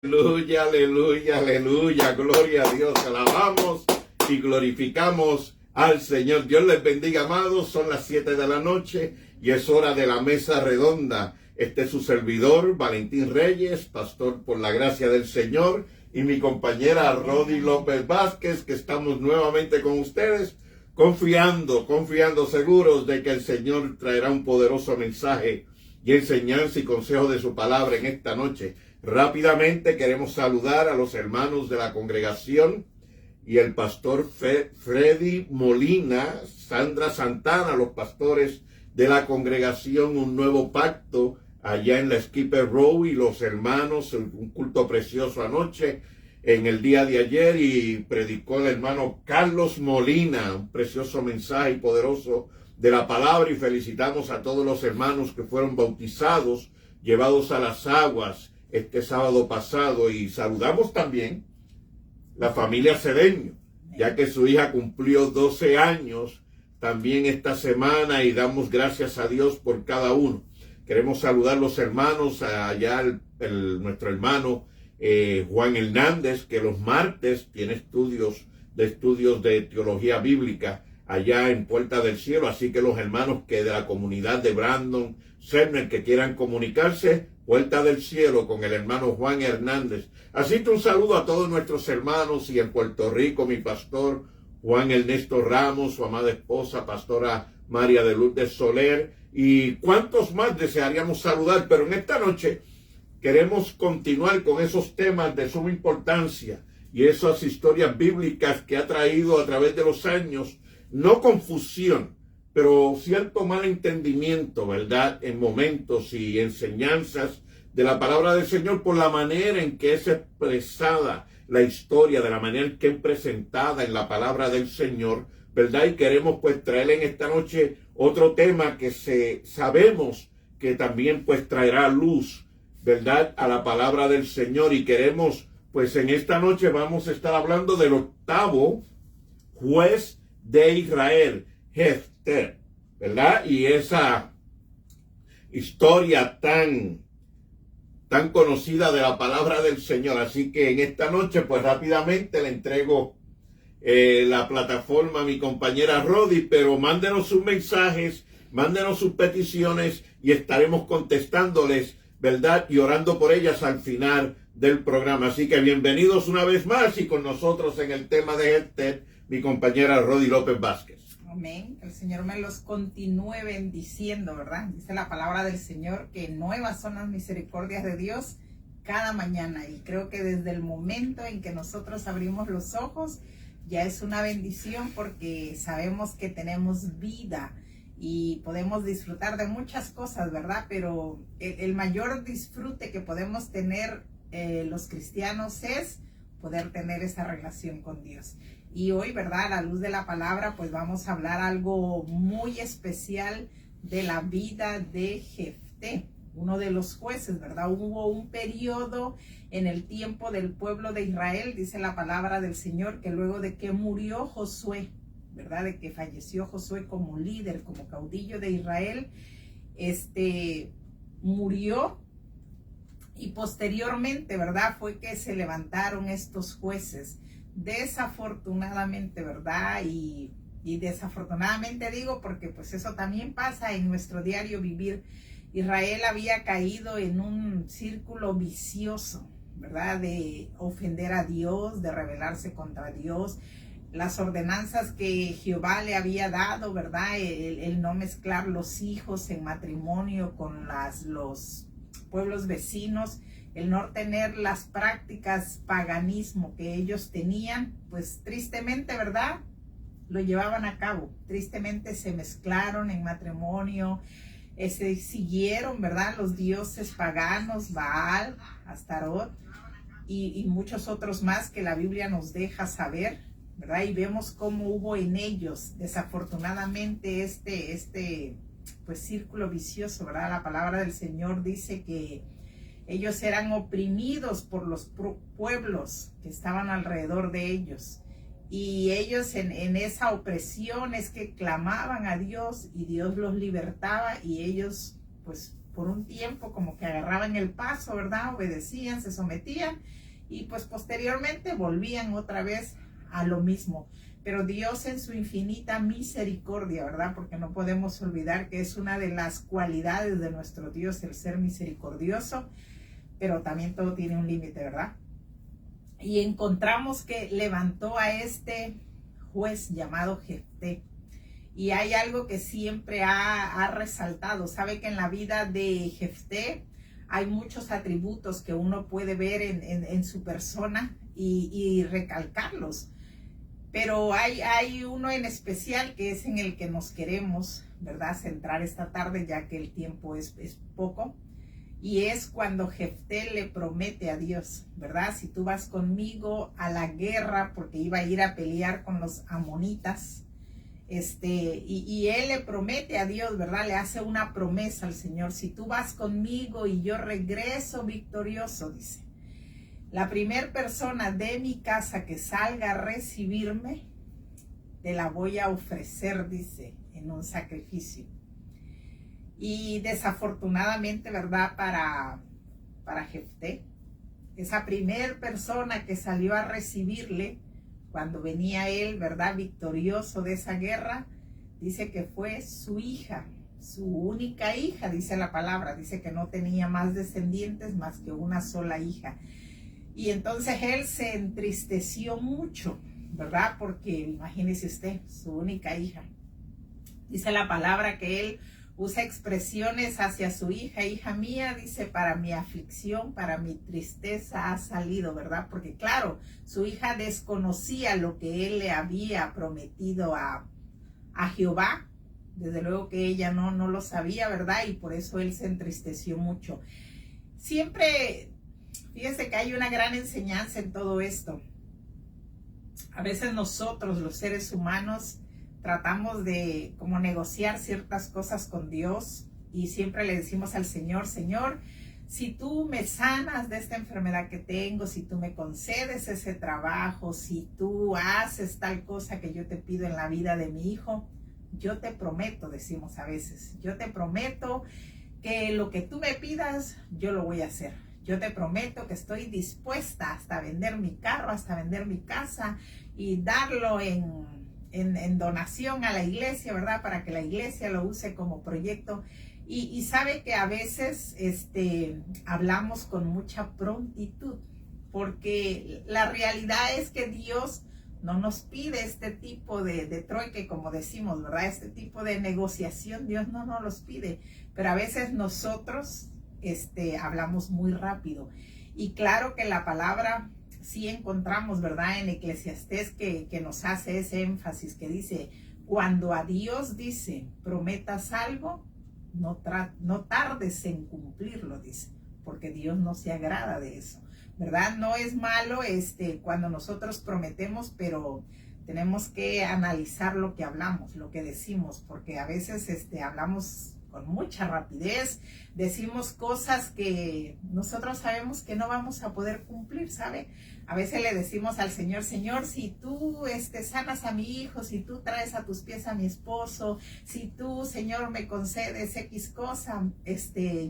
Aleluya, aleluya, aleluya, gloria a Dios, alabamos y glorificamos al Señor. Dios les bendiga, amados, son las 7 de la noche y es hora de la mesa redonda. Este es su servidor, Valentín Reyes, pastor por la gracia del Señor, y mi compañera Rodi López Vázquez, que estamos nuevamente con ustedes, confiando, seguros de que el Señor traerá un poderoso mensaje y enseñanza y consejo de su palabra en esta noche. Rápidamente queremos saludar a los hermanos de la congregación y el pastor Freddy Molina, Sandra Santana, los pastores de la congregación Un Nuevo Pacto, allá en la Skipper Row, y los hermanos, un culto precioso anoche, en el día de ayer, y predicó el hermano Carlos Molina, un precioso mensaje poderoso de la palabra, y felicitamos a todos los hermanos que fueron bautizados, llevados a las aguas este sábado pasado, y saludamos también la familia Cedeño, ya que su hija cumplió 12 años también esta semana, y damos gracias a Dios por cada uno. Queremos saludar los hermanos, allá nuestro hermano Juan Hernández, que los martes tiene estudios de teología bíblica allá en Puerta del Cielo, así que los hermanos que de la comunidad de Brandon, Cerner, que quieran comunicarse, Puerta del Cielo con el hermano Juan Hernández. Así que un saludo a todos nuestros hermanos, y en Puerto Rico mi pastor Juan Ernesto Ramos, su amada esposa, pastora María de Lourdes Soler, y cuántos más desearíamos saludar, pero en esta noche queremos continuar con esos temas de suma importancia y esas historias bíblicas que ha traído a través de los años, no confusión, pero cierto mal entendimiento, ¿verdad?, en momentos y enseñanzas de la palabra del Señor, por la manera en que es expresada la historia, de la manera en que es presentada en la palabra del Señor, ¿verdad? Y queremos pues traer en esta noche otro tema que sabemos que también pues traerá luz, ¿verdad?, a la palabra del Señor. Y queremos pues en esta noche vamos a estar hablando del octavo juez de Israel, Jefté, ¿verdad? Y esa historia tan conocida de la palabra del Señor. Así que en esta noche, pues rápidamente le entrego la plataforma a mi compañera Rodi, pero mándenos sus mensajes, mándenos sus peticiones y estaremos contestándoles, ¿verdad?, y orando por ellas al final del programa. Así que bienvenidos una vez más, y con nosotros en el tema de Jefté, mi compañera Rodi López Vázquez. Amén. El Señor me los continúe bendiciendo, ¿verdad? Dice la palabra del Señor que nuevas son las misericordias de Dios cada mañana. Y creo que desde el momento en que nosotros abrimos los ojos, ya es una bendición, porque sabemos que tenemos vida y podemos disfrutar de muchas cosas, ¿verdad? Pero el mayor disfrute que podemos tener los cristianos es poder tener esa relación con Dios. Y hoy, ¿verdad?, a la luz de la palabra, pues vamos a hablar algo muy especial de la vida de Jefté, uno de los jueces, ¿verdad? Hubo un periodo en el tiempo del pueblo de Israel, dice la palabra del Señor, que luego de que murió Josué, ¿verdad?, de que falleció Josué como líder, como caudillo de Israel, murió, y posteriormente, ¿verdad?, fue que se levantaron estos jueces. Desafortunadamente, ¿verdad? Y desafortunadamente digo porque pues eso también pasa en nuestro diario vivir. Israel había caído en un círculo vicioso, ¿verdad?, de ofender a Dios, de rebelarse contra Dios. Las ordenanzas que Jehová le había dado, ¿verdad?, el no mezclar los hijos en matrimonio con los pueblos vecinos, el no tener las prácticas paganismo que ellos tenían, pues tristemente, ¿verdad?, lo llevaban a cabo. Tristemente se mezclaron en matrimonio, se siguieron, ¿verdad?, los dioses paganos, Baal, Astarot y muchos otros más que la Biblia nos deja saber, ¿verdad? Y vemos cómo hubo en ellos, desafortunadamente, pues círculo vicioso, ¿verdad? La palabra del Señor dice que ellos eran oprimidos por los pueblos que estaban alrededor de ellos. Y ellos en esa opresión es que clamaban a Dios, y Dios los libertaba, y ellos pues por un tiempo como que agarraban el paso, ¿verdad? Obedecían, se sometían y pues posteriormente volvían otra vez a lo mismo. Pero Dios en su infinita misericordia, ¿verdad? Porque no podemos olvidar que es una de las cualidades de nuestro Dios el ser misericordioso, pero también todo tiene un límite, ¿verdad? Y encontramos que levantó a este juez llamado Jefté. Y hay algo que siempre ha resaltado. Sabe que en la vida de Jefté hay muchos atributos que uno puede ver en su persona y recalcarlos. Pero hay uno en especial que es en el que nos queremos, ¿verdad?, centrar esta tarde, ya que el tiempo es poco. Y es cuando Jefté le promete a Dios, ¿verdad? Si tú vas conmigo a la guerra, porque iba a ir a pelear con los amonitas, y él le promete a Dios, ¿verdad? Le hace una promesa al Señor. Si tú vas conmigo y yo regreso victorioso, dice, la primera persona de mi casa que salga a recibirme, te la voy a ofrecer, dice, en un sacrificio. Y desafortunadamente, ¿verdad? Para Jefté, esa primera persona que salió a recibirle, cuando venía él, ¿verdad?, victorioso de esa guerra, dice que fue su hija, su única hija, dice la palabra, dice que no tenía más descendientes más que una sola hija. Y entonces él se entristeció mucho, ¿verdad? Porque imagínese usted, su única hija. Dice la palabra que él usa expresiones hacia su hija, hija mía, dice, para mi aflicción, para mi tristeza ha salido, ¿verdad? Porque claro, su hija desconocía lo que él le había prometido a Jehová. Desde luego que ella no lo sabía, ¿verdad? Y por eso él se entristeció mucho. Siempre, fíjense que hay una gran enseñanza en todo esto. A veces nosotros, los seres humanos, tratamos de como negociar ciertas cosas con Dios y siempre le decimos al Señor, Señor, si tú me sanas de esta enfermedad que tengo, si tú me concedes ese trabajo, si tú haces tal cosa que yo te pido en la vida de mi hijo, yo te prometo, decimos a veces, yo te prometo que lo que tú me pidas, yo lo voy a hacer. Yo te prometo que estoy dispuesta hasta a vender mi carro, hasta a vender mi casa y darlo en donación a la iglesia, ¿verdad? Para que la iglesia lo use como proyecto. Y sabe que a veces hablamos con mucha prontitud, porque la realidad es que Dios no nos pide este tipo de trueque, como decimos, ¿verdad? Este tipo de negociación, Dios no nos los pide, pero a veces nosotros hablamos muy rápido. Y claro que la palabra sí encontramos, ¿verdad?, en Eclesiastés que nos hace ese énfasis que dice, cuando a Dios dice, prometas algo, no tardes en cumplirlo, dice, porque Dios no se agrada de eso, ¿verdad? No es malo cuando nosotros prometemos, pero tenemos que analizar lo que hablamos, lo que decimos, porque a veces hablamos con mucha rapidez, decimos cosas que nosotros sabemos que no vamos a poder cumplir, ¿sabe? A veces le decimos al Señor, Señor, si tú sanas a mi hijo, si tú traes a tus pies a mi esposo, si tú, Señor, me concedes X cosa,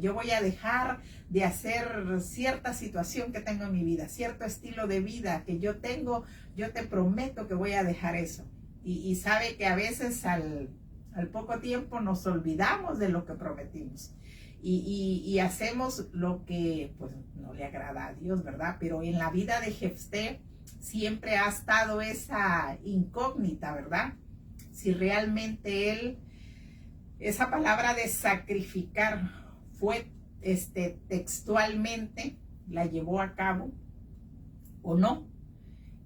yo voy a dejar de hacer cierta situación que tengo en mi vida, cierto estilo de vida que yo tengo, yo te prometo que voy a dejar eso. Y sabe que a veces al poco tiempo nos olvidamos de lo que prometimos y hacemos lo que pues no le agrada a Dios, ¿verdad? Pero en la vida de Jefté siempre ha estado esa incógnita, ¿verdad? Si realmente él, esa palabra de sacrificar fue textualmente, la llevó a cabo o no.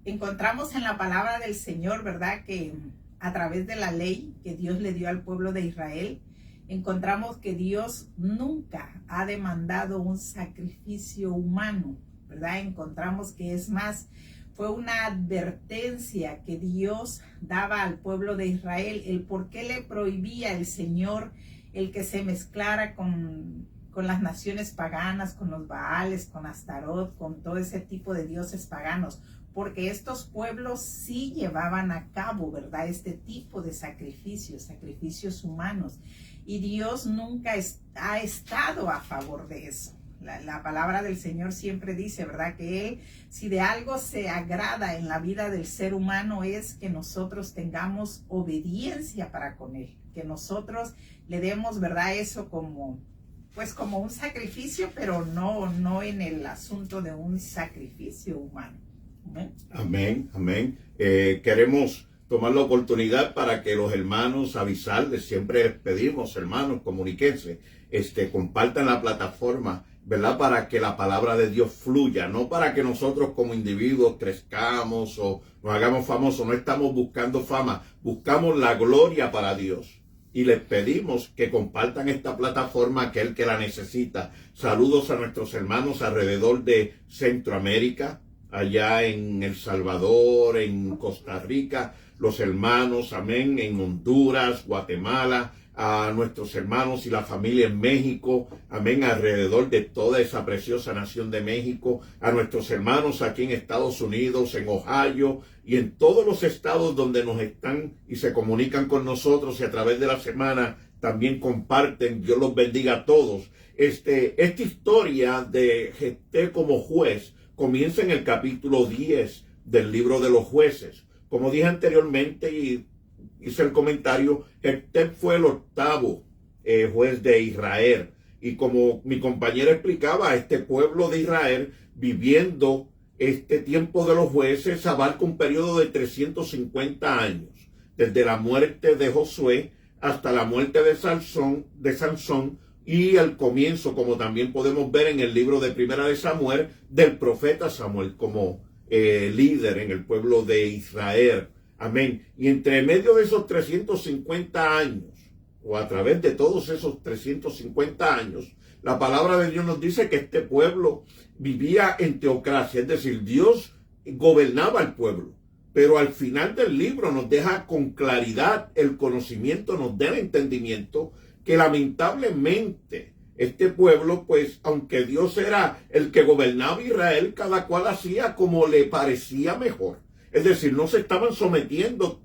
Encontramos en la palabra del Señor, ¿verdad?, que a través de la ley que Dios le dio al pueblo de Israel, encontramos que Dios nunca ha demandado un sacrificio humano, ¿verdad? Encontramos que es más, fue una advertencia que Dios daba al pueblo de Israel, el por qué le prohibía el Señor el que se mezclara con con las naciones paganas, con los Baales, con Astarot, con todo ese tipo de dioses paganos, porque estos pueblos sí llevaban a cabo, ¿verdad?, este tipo de sacrificios, sacrificios humanos, y Dios nunca ha estado a favor de eso. La palabra del Señor siempre dice, ¿verdad?, que Él, si de algo se agrada en la vida del ser humano, es que nosotros tengamos obediencia para con Él, que nosotros le demos, ¿verdad?, eso como un sacrificio, pero no en el asunto de un sacrificio humano. Amén. Amén, amén. Queremos tomar la oportunidad para que los hermanos avisarles, siempre les pedimos, hermanos, comuníquense, compartan la plataforma, ¿verdad?, para que la palabra de Dios fluya, no para que nosotros como individuos crezcamos o nos hagamos famosos. No estamos buscando fama, buscamos la gloria para Dios. Y les pedimos que compartan esta plataforma a aquel que la necesita. Saludos a nuestros hermanos alrededor de Centroamérica, allá en El Salvador, en Costa Rica, los hermanos, amén, en Honduras, Guatemala, a nuestros hermanos y la familia en México, amén, alrededor de toda esa preciosa nación de México, a nuestros hermanos aquí en Estados Unidos, en Ohio y en todos los estados donde nos están y se comunican con nosotros y a través de la semana también comparten. Dios los bendiga a todos. Esta historia de Jefté como juez comienza en el capítulo 10 del libro de los jueces. Como dije anteriormente y hice el comentario, Jefté fue el 8º juez de Israel. Y como mi compañera explicaba, este pueblo de Israel, viviendo este tiempo de los jueces, abarca un periodo de 350 años. Desde la muerte de Josué hasta la muerte de Sansón y el comienzo, como también podemos ver en el libro de Primera de Samuel, del profeta Samuel como líder en el pueblo de Israel. Amén. Y entre medio de esos 350 años, o a través de todos esos 350 años, la palabra de Dios nos dice que este pueblo vivía en teocracia, es decir, Dios gobernaba al pueblo. Pero al final del libro nos deja con claridad el conocimiento, nos da el entendimiento que lamentablemente este pueblo, pues aunque Dios era el que gobernaba Israel, cada cual hacía como le parecía mejor. Es decir, no se estaban sometiendo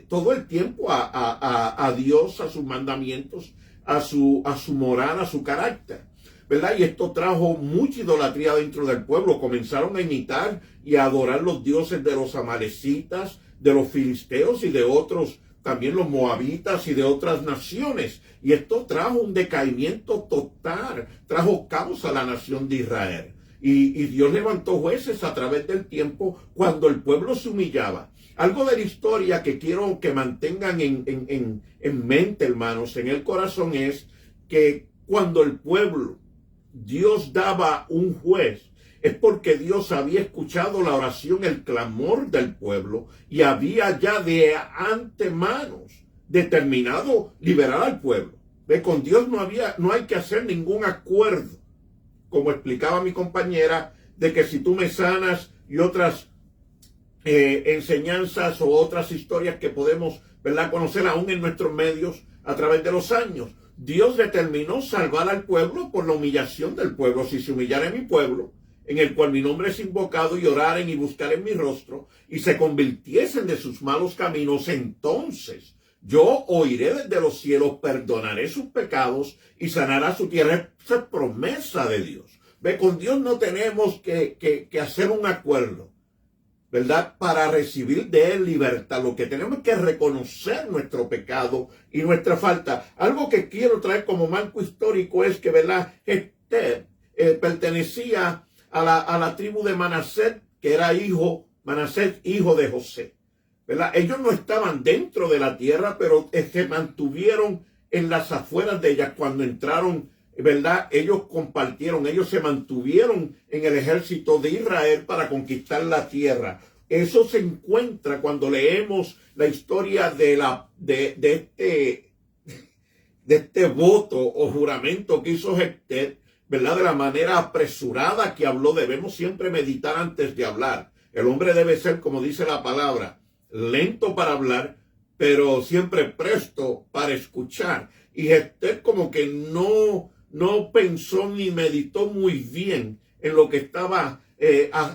todo el tiempo a Dios, a sus mandamientos, a su moral, a su carácter, ¿verdad? Y esto trajo mucha idolatría dentro del pueblo. Comenzaron a imitar y a adorar los dioses de los amalecitas, de los filisteos y de otros, también los moabitas y de otras naciones. Y esto trajo un decaimiento total, trajo caos a la nación de Israel. Y Dios levantó jueces a través del tiempo cuando el pueblo se humillaba. Algo de la historia que quiero que mantengan en mente, hermanos, en el corazón, es que cuando el pueblo, Dios daba un juez, es porque Dios había escuchado la oración, el clamor del pueblo y había ya de antemano determinado liberar al pueblo. Con Dios no hay que hacer ningún acuerdo. Como explicaba mi compañera, de que si tú me sanas y otras enseñanzas o otras historias que podemos, ¿verdad?, conocer aún en nuestros medios a través de los años, Dios determinó salvar al pueblo por la humillación del pueblo. Si se humillara mi pueblo, en el cual mi nombre es invocado, y oraren y buscaren mi rostro, y se convirtiesen de sus malos caminos, entonces yo oiré desde los cielos, perdonaré sus pecados y sanará su tierra. Esa es promesa de Dios. Con Dios no tenemos que hacer un acuerdo, ¿verdad?, para recibir de Él libertad. Lo que tenemos es que reconocer nuestro pecado y nuestra falta. Algo que quiero traer como marco histórico es que, ¿verdad?, Jefté pertenecía a la tribu de Manasés, que era hijo de José, ¿verdad? Ellos no estaban dentro de la tierra, pero se mantuvieron en las afueras de ella. Cuando entraron, ¿verdad?, ellos compartieron, ellos se mantuvieron en el ejército de Israel para conquistar la tierra. Eso se encuentra cuando leemos la historia de este voto o juramento que hizo Jefté, ¿verdad?, de la manera apresurada que habló. Debemos siempre meditar antes de hablar. El hombre debe ser, como dice la palabra, lento para hablar, pero siempre presto para escuchar. Y Jefté como que no no pensó ni meditó muy bien en lo que estaba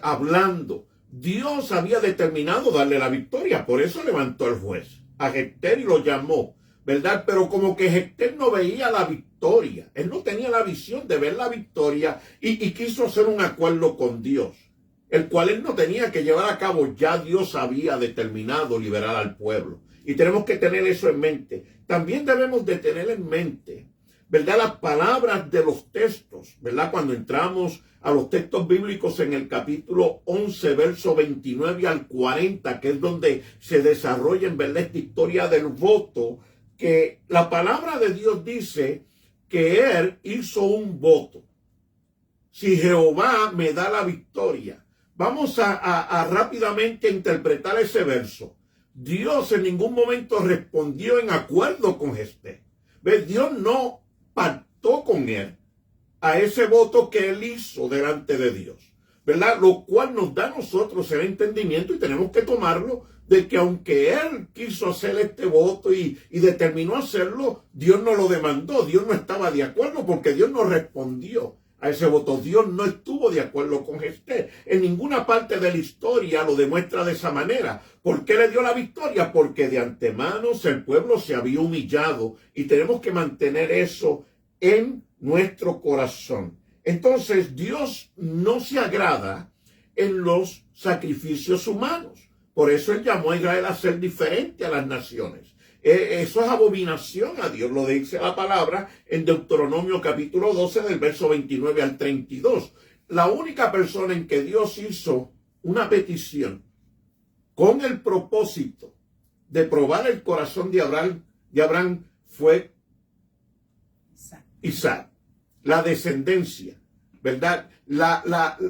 hablando. Dios había determinado darle la victoria, por eso levantó al juez a Jefté y lo llamó, ¿verdad? Pero como que Jefté no veía la victoria, él no tenía la visión de ver la victoria y quiso hacer un acuerdo con Dios, el cual él no tenía que llevar a cabo. Ya Dios había determinado liberar al pueblo. Y tenemos que tener eso en mente. También debemos de tener en mente, ¿verdad?, las palabras de los textos, ¿verdad? Cuando entramos a los textos bíblicos en el capítulo 11, verso 29 al 40, que es donde se desarrolla, en verdad, esta historia del voto, que la palabra de Dios dice que él hizo un voto. Si Jehová me da la victoria. Vamos a rápidamente interpretar ese verso. Dios en ningún momento respondió en acuerdo con Jefté. ¿Ves? Dios no pactó con él a ese voto que él hizo delante de Dios, ¿verdad? Lo cual nos da a nosotros el entendimiento, y tenemos que tomarlo, de que aunque él quiso hacer este voto y determinó hacerlo, Dios no lo demandó. Dios no estaba de acuerdo porque Dios no respondió a ese voto. Dios no estuvo de acuerdo con Jefté. En ninguna parte de la historia lo demuestra de esa manera. ¿Por qué le dio la victoria? Porque de antemano el pueblo se había humillado, y tenemos que mantener eso en nuestro corazón. Entonces, Dios no se agrada en los sacrificios humanos. Por eso él llamó a Israel a ser diferente a las naciones. Eso es abominación a Dios, lo dice la palabra en Deuteronomio capítulo 12 del verso 29 al 32. La única persona en que Dios hizo una petición con el propósito de probar el corazón de Abraham fue Isaac, la descendencia, ¿verdad?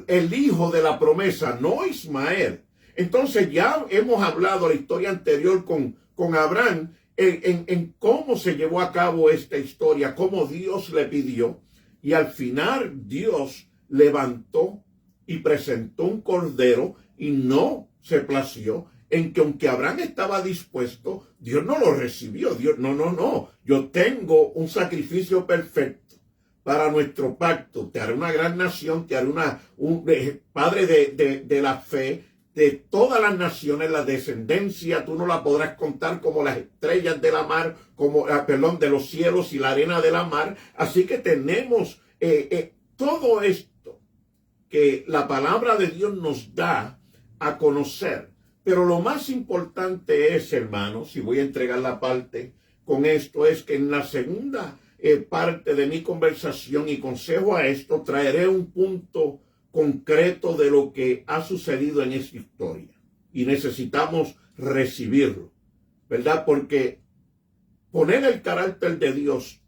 El hijo de la promesa, no Ismael. Entonces ya hemos hablado la historia anterior con Abraham en cómo se llevó a cabo esta historia, cómo Dios le pidió, y al final Dios levantó y presentó un cordero, y no se plació en que aunque Abraham estaba dispuesto, Dios no lo recibió. Dios, no, yo tengo un sacrificio perfecto para nuestro pacto. Te haré una gran nación, te haré un padre de la fe, de todas las naciones. La descendencia tú no la podrás contar como las estrellas de la mar, de los cielos y la arena de la mar. Así que tenemos todo esto que la palabra de Dios nos da a conocer. Pero lo más importante es, hermanos, y voy a entregar la parte con esto, es que en la segunda parte de mi conversación y consejo a esto, traeré un punto concreto de lo que ha sucedido en esta historia. Y necesitamos recibirlo, ¿verdad? Porque poner el carácter de Dios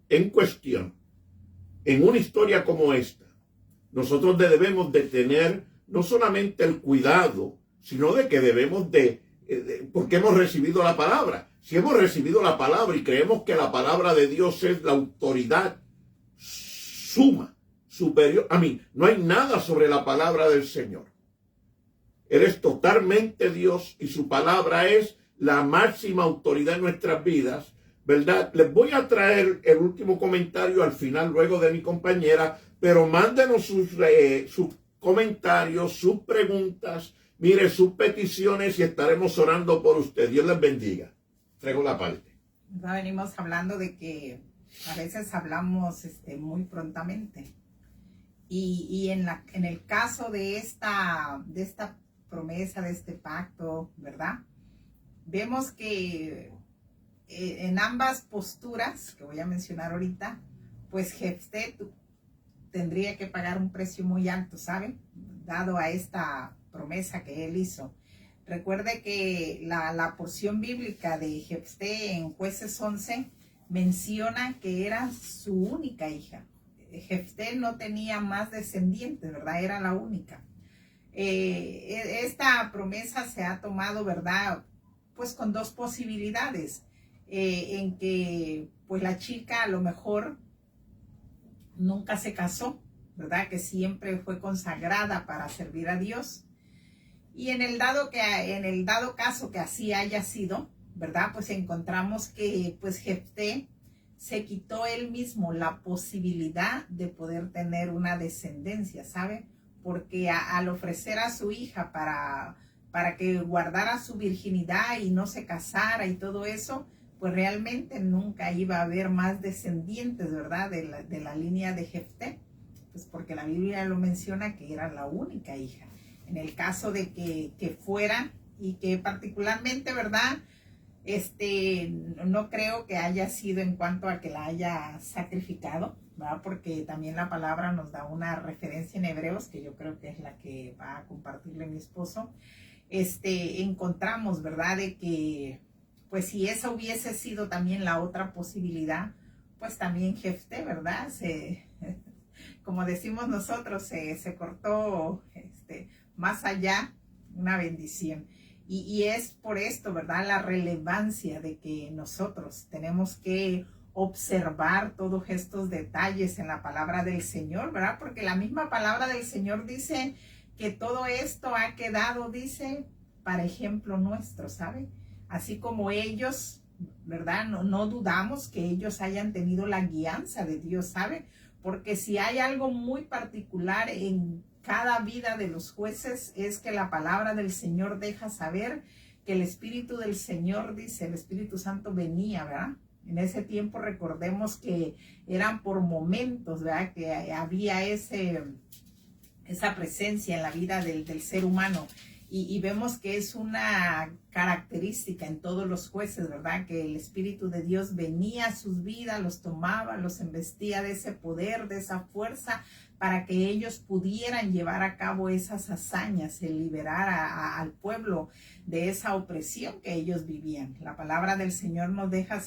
en cuestión en una historia como esta, nosotros debemos de tener no solamente el cuidado, sino de que debemos porque hemos recibido la palabra. Si hemos recibido la palabra y creemos que la palabra de Dios es la autoridad suma, superior, no hay nada sobre la palabra del Señor. Él es totalmente Dios y su palabra es la máxima autoridad en nuestras vidas, ¿verdad? Les voy a traer el último comentario al final, luego de mi compañera, pero mándenos sus comentarios, sus preguntas, mire, sus peticiones, y estaremos orando por usted. Dios les bendiga. Traigo la parte. Ya venimos hablando de que a veces hablamos muy prontamente. Y en el caso de esta promesa, de este pacto, ¿verdad? Vemos que en ambas posturas, que voy a mencionar ahorita, pues Jefté tendría que pagar un precio muy alto, ¿saben? Dado a esta promesa que él hizo. Recuerde que la porción bíblica de Jefté en Jueces 11 menciona que era su única hija. Jefté no tenía más descendientes, ¿verdad? Era la única. Esta promesa se ha tomado, ¿verdad? Pues con dos posibilidades, en que pues la chica a lo mejor nunca se casó, ¿verdad? Que siempre fue consagrada para servir a Dios. Y en el dado caso que así haya sido, ¿verdad? Pues encontramos que pues Jefté se quitó él mismo la posibilidad de poder tener una descendencia, ¿sabe? Porque al ofrecer a su hija para que guardara su virginidad y no se casara y todo eso, pues realmente nunca iba a haber más descendientes, ¿verdad? De la línea de Jefté, pues porque la Biblia lo menciona que era la única hija. En el caso de que fuera y que particularmente, ¿verdad? No creo que haya sido en cuanto a que la haya sacrificado, ¿verdad? Porque también la palabra nos da una referencia en Hebreos, que yo creo que es la que va a compartirle mi esposo. Encontramos, ¿verdad? De que, pues si esa hubiese sido también la otra posibilidad, pues también Jefté, ¿verdad? Como decimos nosotros, se cortó más allá una bendición. Y es por esto, ¿verdad? La relevancia de que nosotros tenemos que observar todos estos detalles en la palabra del Señor, ¿verdad? Porque la misma palabra del Señor dice que todo esto ha quedado, dice, para ejemplo nuestro, ¿sabe? Así como ellos, ¿verdad? No dudamos que ellos hayan tenido la guianza de Dios, ¿sabe? Porque si hay algo muy particular en cada vida de los jueces es que la palabra del Señor deja saber que el Espíritu del Señor, dice, el Espíritu Santo venía, ¿verdad? En ese tiempo recordemos que eran por momentos, ¿verdad? Que había esa presencia en la vida del ser humano. Y vemos que es una característica en todos los jueces, ¿verdad? Que el Espíritu de Dios venía a sus vidas, los tomaba, los embestía de ese poder, de esa fuerza, para que ellos pudieran llevar a cabo esas hazañas, el liberar al pueblo de esa opresión que ellos vivían. La palabra del Señor nos deja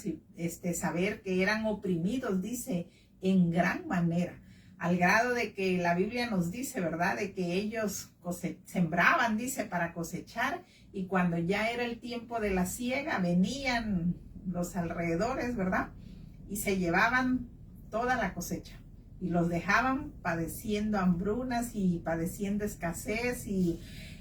saber que eran oprimidos, dice, en gran manera. Al grado de que la Biblia nos dice, ¿verdad? De que ellos sembraban, dice, para cosechar, y cuando ya era el tiempo de la siega, venían los alrededores, ¿verdad? Y se llevaban toda la cosecha y los dejaban padeciendo hambrunas y padeciendo escasez, y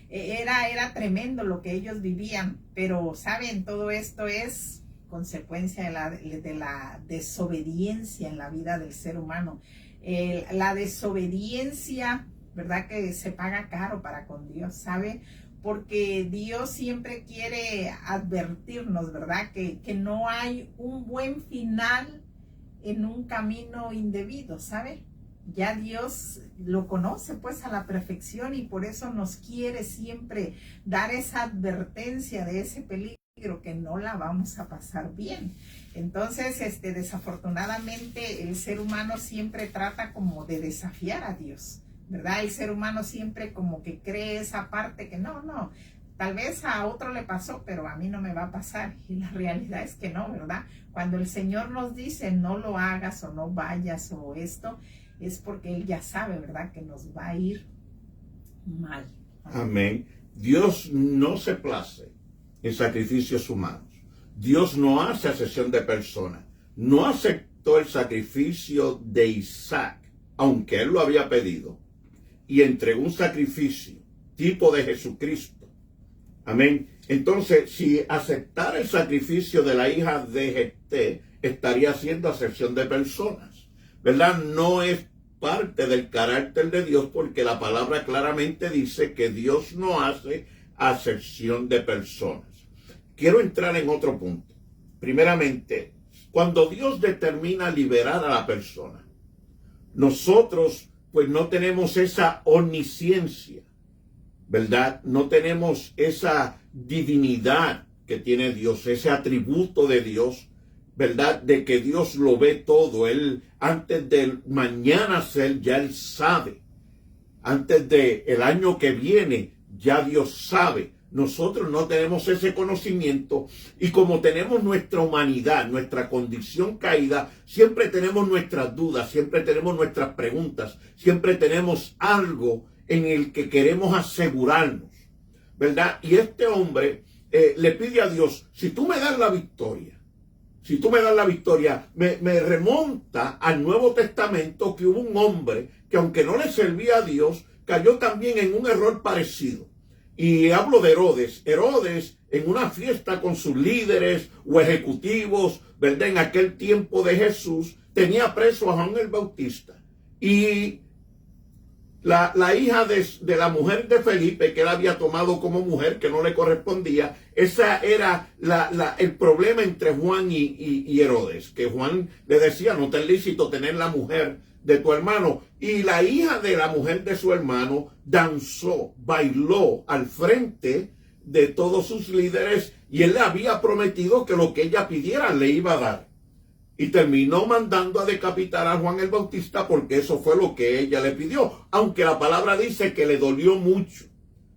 era tremendo lo que ellos vivían. Pero, ¿saben? Todo esto es consecuencia de la desobediencia en la vida del ser humano. La desobediencia, ¿verdad? Que se paga caro para con Dios, ¿sabe? Porque Dios siempre quiere advertirnos, ¿verdad? Que no hay un buen final en un camino indebido, ¿sabe? Ya Dios lo conoce pues a la perfección, y por eso nos quiere siempre dar esa advertencia de ese peligro, que no la vamos a pasar bien. Entonces, desafortunadamente, el ser humano siempre trata como de desafiar a Dios, ¿verdad? El ser humano siempre como que cree esa parte que no, tal vez a otro le pasó, pero a mí no me va a pasar. Y la realidad es que no, ¿verdad? Cuando el Señor nos dice no lo hagas o no vayas o esto, es porque Él ya sabe, ¿verdad? Que nos va a ir mal. Amén. Dios no se place en sacrificios humanos. Dios no hace acepción de personas. No aceptó el sacrificio de Isaac, aunque él lo había pedido, y entregó un sacrificio tipo de Jesucristo. Amén. Entonces, si aceptara el sacrificio de la hija de Jefté, estaría haciendo acepción de personas, ¿verdad? No es parte del carácter de Dios, porque la palabra claramente dice que Dios no hace acepción de personas. Quiero entrar en otro punto. Primeramente, cuando Dios determina liberar a la persona, nosotros pues no tenemos esa omnisciencia, ¿verdad? No tenemos esa divinidad que tiene Dios, ese atributo de Dios, ¿verdad? De que Dios lo ve todo. Él, antes del mañana ser, ya Él sabe. Antes del año que viene, ya Dios sabe. Nosotros no tenemos ese conocimiento, y como tenemos nuestra humanidad, nuestra condición caída, siempre tenemos nuestras dudas, siempre tenemos nuestras preguntas, siempre tenemos algo en el que queremos asegurarnos, ¿verdad? Y este hombre le pide a Dios, si tú me das la victoria, me remonta al Nuevo Testamento, que hubo un hombre que, aunque no le servía a Dios, cayó también en un error parecido. Y hablo de Herodes. Herodes, en una fiesta con sus líderes o ejecutivos, ¿verdad? En aquel tiempo de Jesús, tenía preso a Juan el Bautista. Y la hija de la mujer de Felipe, que él había tomado como mujer, que no le correspondía, esa era el problema entre Juan y Herodes, que Juan le decía, no te es lícito tener la mujer de tu hermano. Y la hija de la mujer de su hermano danzó, bailó al frente de todos sus líderes, y él le había prometido que lo que ella pidiera le iba a dar. Y terminó mandando a decapitar a Juan el Bautista porque eso fue lo que ella le pidió. Aunque la palabra dice que le dolió mucho,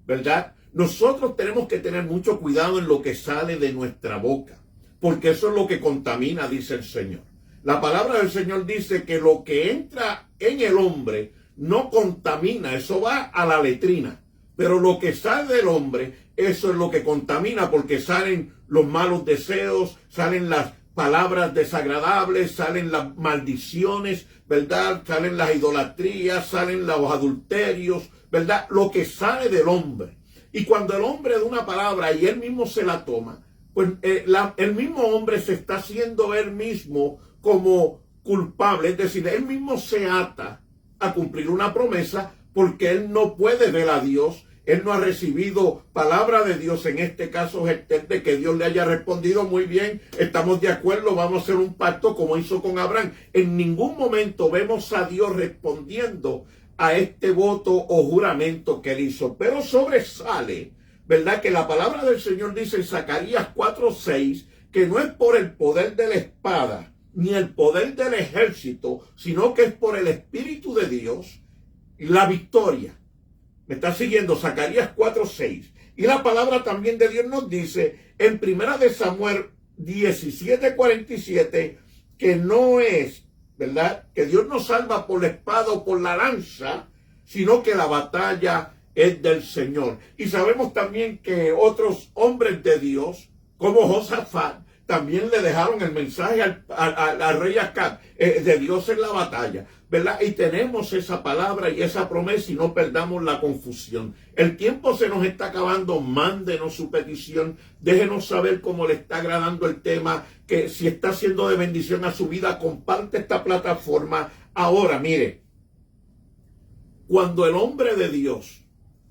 ¿verdad? Nosotros tenemos que tener mucho cuidado en lo que sale de nuestra boca, porque eso es lo que contamina, dice el Señor. La palabra del Señor dice que lo que entra en el hombre no contamina, eso va a la letrina. Pero lo que sale del hombre, eso es lo que contamina, porque salen los malos deseos, salen las palabras desagradables, salen las maldiciones, ¿verdad? Salen las idolatrías, salen los adulterios, ¿verdad? Lo que sale del hombre. Y cuando el hombre da una palabra y él mismo se la toma, pues el mismo hombre se está haciendo él mismo como culpable, es decir, él mismo se ata a cumplir una promesa porque él no puede ver a Dios. Él no ha recibido palabra de Dios, en este caso de que Dios le haya respondido muy bien, estamos de acuerdo, vamos a hacer un pacto como hizo con Abraham. En ningún momento vemos a Dios respondiendo a este voto o juramento que él hizo. Pero sobresale, ¿verdad? Que la palabra del Señor dice en Zacarías 4:6 que no es por el poder de la espada ni el poder del ejército, sino que es por el Espíritu de Dios la victoria. ¿Me está siguiendo? Zacarías 4:6. Y la palabra también de Dios nos dice en 1 de Samuel 17:47 que no es, ¿verdad? Que Dios no salva por la espada o por la lanza, sino que la batalla es del Señor. Y sabemos también que otros hombres de Dios, como Josafat, también le dejaron el mensaje al rey Acab, de Dios en la batalla, ¿verdad? Y tenemos esa palabra y esa promesa y no perdamos la confusión. El tiempo se nos está acabando, mándenos su petición, déjenos saber cómo le está agradando el tema, que si está siendo de bendición a su vida, comparte esta plataforma. Ahora, mire, cuando el hombre de Dios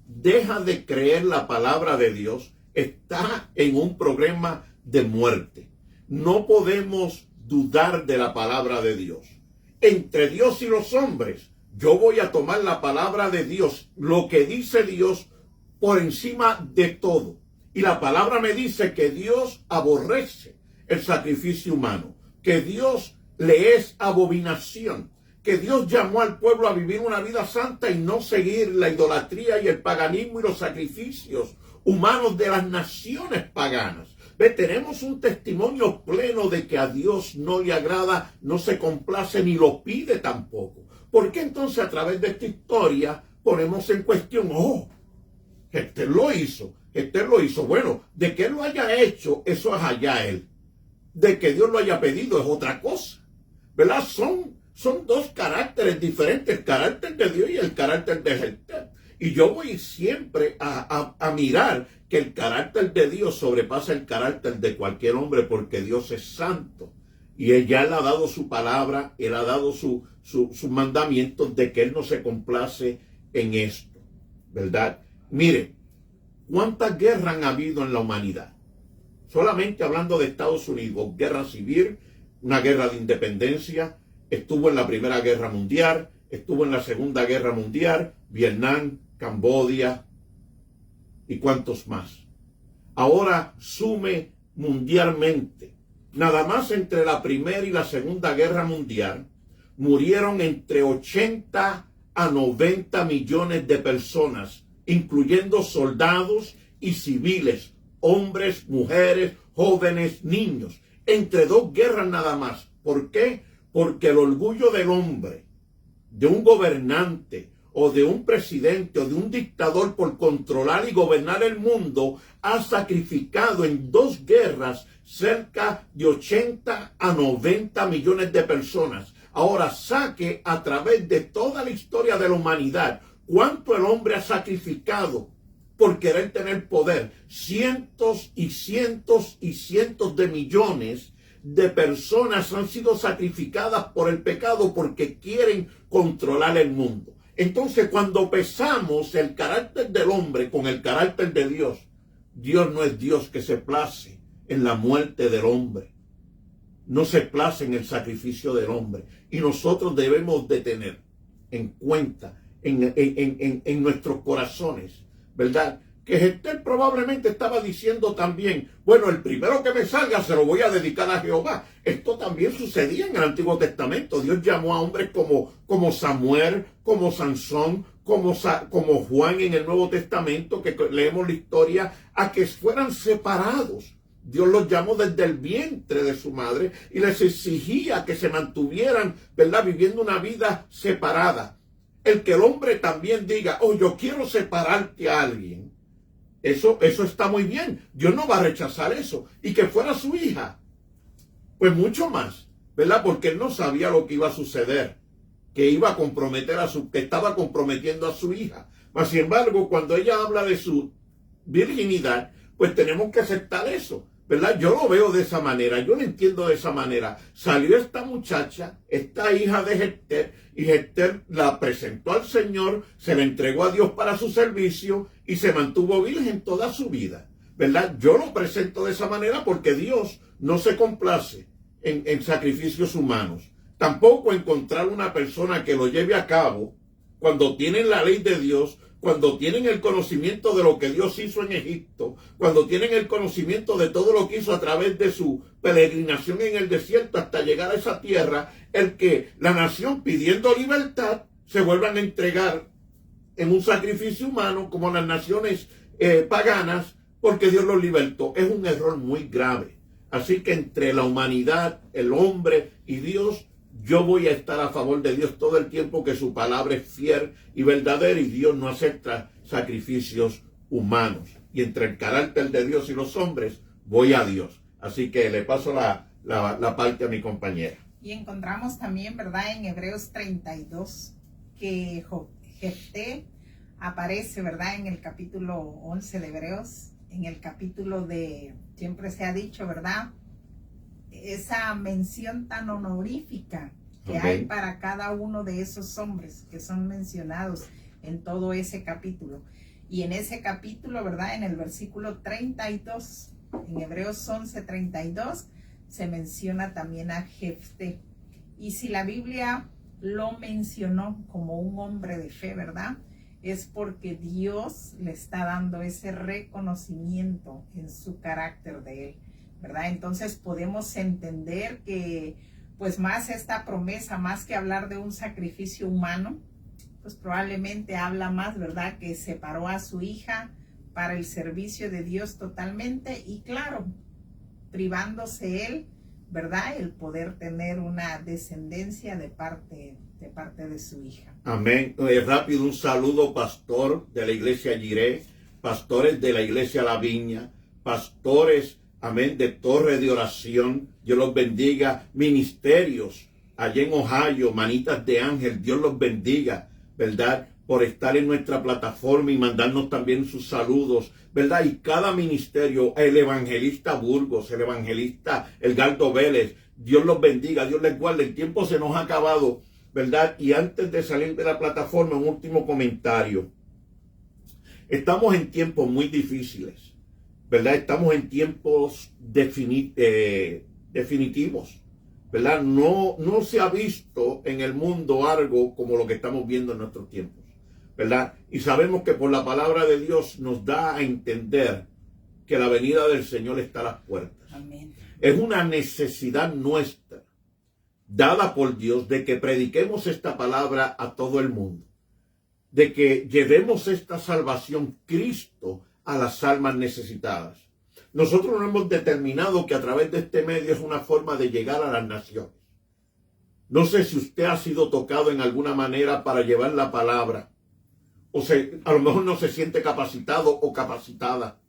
deja de creer la palabra de Dios, está en un problema de muerte. No podemos dudar de la palabra de Dios. Entre Dios y los hombres, yo voy a tomar la palabra de Dios, lo que dice Dios, por encima de todo. Y la palabra me dice que Dios aborrece el sacrificio humano, que Dios le es abominación, que Dios llamó al pueblo a vivir una vida santa y no seguir la idolatría y el paganismo y los sacrificios humanos de las naciones paganas. Tenemos un testimonio pleno de que a Dios no le agrada, no se complace ni lo pide tampoco. ¿Por qué entonces a través de esta historia ponemos en cuestión, Esther lo hizo? Bueno, de que él lo haya hecho, eso es allá él. De que Dios lo haya pedido es otra cosa, ¿verdad? Son dos caracteres diferentes, el carácter de Dios y el carácter de Esther. Y yo voy siempre a mirar que el carácter de Dios sobrepasa el carácter de cualquier hombre, porque Dios es santo. Y él ya le ha dado su palabra, él ha dado sus mandamientos de que él no se complace en esto, ¿verdad? Mire, ¿cuántas guerras han habido en la humanidad? Solamente hablando de Estados Unidos, guerra civil, una guerra de independencia, estuvo en la Primera Guerra Mundial, estuvo en la Segunda Guerra Mundial, Vietnam, Camboya y cuantos más. Ahora sume mundialmente. Nada más entre la Primera y la Segunda Guerra Mundial murieron entre 80 a 90 millones de personas, incluyendo soldados y civiles, hombres, mujeres, jóvenes, niños, entre dos guerras nada más. ¿Por qué? Porque el orgullo del hombre, de un gobernante o de un presidente o de un dictador por controlar y gobernar el mundo, ha sacrificado en dos guerras cerca de 80 a 90 millones de personas. Ahora saque a través de toda la historia de la humanidad cuánto el hombre ha sacrificado por querer tener poder. Cientos y cientos y cientos de millones de personas han sido sacrificadas por el pecado porque quieren controlar el mundo. Entonces, cuando pesamos el carácter del hombre con el carácter de Dios, Dios no es Dios que se place en la muerte del hombre. No se place en el sacrificio del hombre. Y nosotros debemos de tener en cuenta en nuestros corazones, ¿verdad? Que Esther probablemente estaba diciendo también, bueno, el primero que me salga se lo voy a dedicar a Jehová. Esto también sucedía en el Antiguo Testamento. Dios llamó a hombres como Samuel, como Sansón, como Juan en el Nuevo Testamento, que leemos la historia, a que fueran separados. Dios los llamó desde el vientre de su madre y les exigía que se mantuvieran, ¿verdad?, viviendo una vida separada. El que el hombre también diga, oh, yo quiero separarte a alguien, eso está muy bien. Dios no va a rechazar eso. Y que fuera su hija, pues mucho más, ¿verdad? Porque él no sabía lo que iba a suceder, que iba a comprometer que estaba comprometiendo a su hija. Mas, sin embargo, cuando ella habla de su virginidad, pues tenemos que aceptar eso, ¿verdad? Yo lo veo de esa manera, yo lo entiendo de esa manera. Salió esta muchacha, esta hija de Esther, y Esther la presentó al Señor, se la entregó a Dios para su servicio y se mantuvo virgen toda su vida, ¿verdad? Yo lo presento de esa manera porque Dios no se complace en sacrificios humanos. Tampoco encontrar una persona que lo lleve a cabo cuando tienen la ley de Dios, cuando tienen el conocimiento de lo que Dios hizo en Egipto, cuando tienen el conocimiento de todo lo que hizo a través de su peregrinación en el desierto hasta llegar a esa tierra, el que la nación pidiendo libertad se vuelvan a entregar en un sacrificio humano como las naciones paganas, porque Dios los libertó. Es un error muy grave. Así que entre la humanidad, el hombre y Dios, yo voy a estar a favor de Dios todo el tiempo que su palabra es fiel y verdadera, y Dios no acepta sacrificios humanos. Y entre el carácter de Dios y los hombres, voy a Dios. Así que le paso la parte a mi compañera. Y encontramos también, ¿verdad?, en Hebreos 32, que Jefté aparece, ¿verdad?, en el capítulo 11 de Hebreos, en el capítulo siempre se ha dicho, ¿verdad?, esa mención tan honorífica que hay para cada uno de esos hombres que son mencionados en todo ese capítulo. Y en ese capítulo, ¿verdad?, en el versículo 32, en Hebreos 11:32, se menciona también a Jefté. Y si la Biblia lo mencionó como un hombre de fe, ¿verdad?, es porque Dios le está dando ese reconocimiento en su carácter de él, ¿verdad? Entonces podemos entender que pues más esta promesa, más que hablar de un sacrificio humano, pues probablemente habla más, ¿verdad?, que separó a su hija para el servicio de Dios totalmente, y claro, privándose él, ¿verdad?, el poder tener una descendencia de parte de su hija. Amén. Rápido, un saludo, pastor de la iglesia Jireh, pastores de la iglesia La Viña, pastores, amén, de Torre de Oración. Dios los bendiga. Ministerios allá en Ohio, Manitas de Ángel, Dios los bendiga, ¿verdad?, por estar en nuestra plataforma y mandarnos también sus saludos, ¿verdad? Y cada ministerio, el evangelista Burgos, el evangelista Edgardo Vélez, Dios los bendiga, Dios les guarde. El tiempo se nos ha acabado, ¿verdad? Y antes de salir de la plataforma, un último comentario. Estamos en tiempos muy difíciles, ¿verdad? Estamos en tiempos definitivos, ¿verdad? No se ha visto en el mundo algo como lo que estamos viendo en nuestros tiempos, ¿verdad? Y sabemos que por la palabra de Dios nos da a entender que la venida del Señor está a las puertas. Amén. Es una necesidad nuestra, dada por Dios, de que prediquemos esta palabra a todo el mundo, de que llevemos esta salvación Cristo a las almas necesitadas. Nosotros nos hemos determinado que a través de este medio es una forma de llegar a las naciones. No sé si usted ha sido tocado en alguna manera para llevar la palabra, a lo mejor no se siente capacitado o capacitada,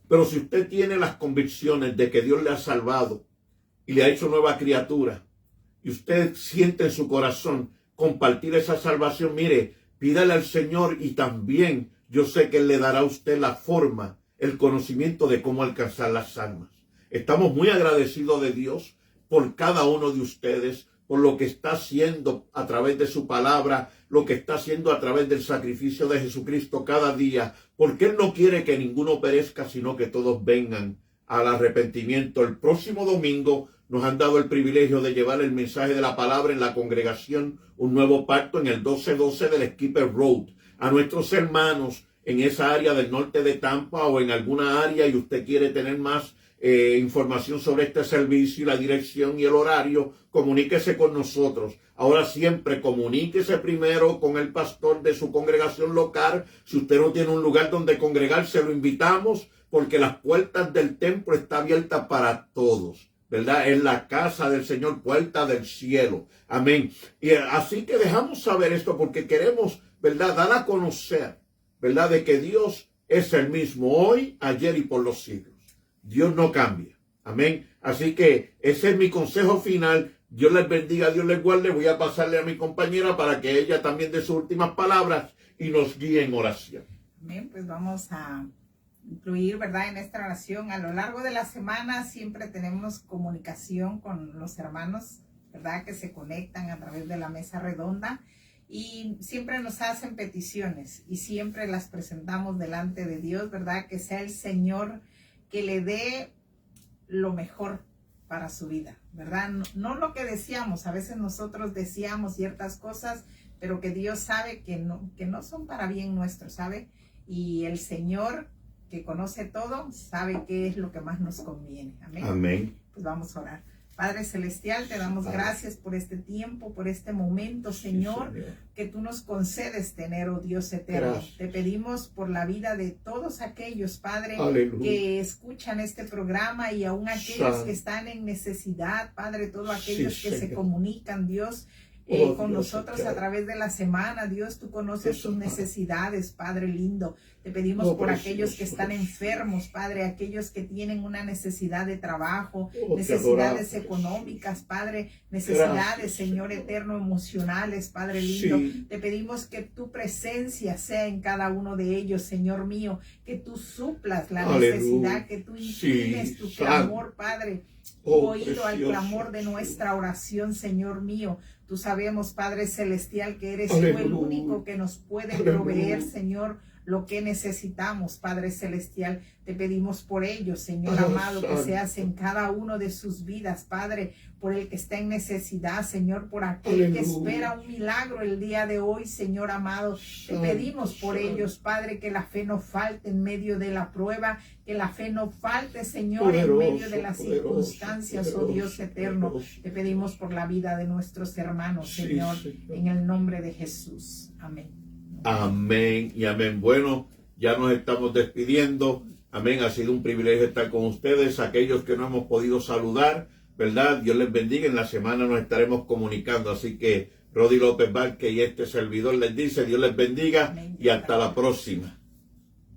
pero si usted tiene las convicciones de que Dios le ha salvado y le ha hecho nueva criatura, y usted siente en su corazón compartir esa salvación, mire, pídale al Señor, y también yo sé que Él le dará a usted la forma, el conocimiento de cómo alcanzar las almas. Estamos muy agradecidos de Dios por cada uno de ustedes, por lo que está haciendo a través de su palabra, lo que está haciendo a través del sacrificio de Jesucristo cada día, porque Él no quiere que ninguno perezca, sino que todos vengan al arrepentimiento. El próximo domingo nos han dado el privilegio de llevar el mensaje de la palabra en la congregación Un Nuevo Pacto en el 1212 del Skipper Road. A nuestros hermanos en esa área del norte de Tampa o en alguna área y usted quiere tener más información sobre este servicio y la dirección y el horario, comuníquese con nosotros. Ahora siempre comuníquese primero con el pastor de su congregación local. Si usted no tiene un lugar donde congregarse, lo invitamos, porque las puertas del templo están abiertas para todos, ¿verdad? Es la casa del Señor, puerta del cielo. Amén. Y así que dejamos saber esto porque queremos, ¿verdad?, dar a conocer, ¿verdad?, de que Dios es el mismo hoy, ayer y por los siglos. Dios no cambia. Amén. Así que ese es mi consejo final. Dios les bendiga, Dios les guarde. Voy a pasarle a mi compañera para que ella también dé sus últimas palabras y nos guíe en oración. Amén. Pues vamos a incluir, ¿verdad?, en esta oración. A lo largo de la semana siempre tenemos comunicación con los hermanos, ¿verdad?, que se conectan a través de la mesa redonda y siempre nos hacen peticiones y siempre las presentamos delante de Dios, ¿verdad?, que sea el Señor que le dé lo mejor para su vida, ¿verdad? No lo que deseamos. A veces nosotros deseamos ciertas cosas, pero que Dios sabe que no son para bien nuestro, ¿sabe? Y el Señor, que conoce todo, sabe qué es lo que más nos conviene. Amén. Amén. Pues vamos a orar. Padre Celestial, te damos gracias por este tiempo, por este momento, Señor, sí, Señor, que tú nos concedes tener, oh Dios eterno. Gracias. Te pedimos por la vida de todos aquellos, Padre, Aleluya, que escuchan este programa y aún aquellos que están en necesidad, Padre, todos aquellos que se comunican, Dios, con Dios nosotros eterno, a través de la semana. Dios, tú conoces sus necesidades, Padre lindo. Te pedimos por aquellos que están enfermos, Padre, aquellos que tienen una necesidad de trabajo, necesidades económicas, Padre, necesidades, Señor eterno, emocionales, Padre lindo. Sí. Te pedimos que tu presencia sea en cada uno de ellos, Señor mío, que tú suplas la necesidad, que tú inclines tu clamor, Padre, oído al clamor de nuestra oración, Señor mío. Tú sabemos, Padre Celestial, que eres tú el único que nos puede proveer, Señor, lo que necesitamos, Padre Celestial. Te pedimos por ellos, Señor amado, que seas en cada uno de sus vidas, Padre, por el que está en necesidad, Señor, por aquel que espera un milagro el día de hoy, Señor amado. Te pedimos por ellos, Padre, que la fe no falte en medio de la prueba, que la fe no falte, Señor, en medio de las circunstancias, oh Dios eterno. Te pedimos por la vida de nuestros hermanos, Señor, en el nombre de Jesús. Amén. Amén y amén. Bueno, ya nos estamos despidiendo. Amén. Ha sido un privilegio estar con ustedes. Aquellos que no hemos podido saludar, ¿verdad? Dios les bendiga. En la semana nos estaremos comunicando. Así que Rodi López Vázquez y este servidor les dice: Dios les bendiga y hasta la próxima.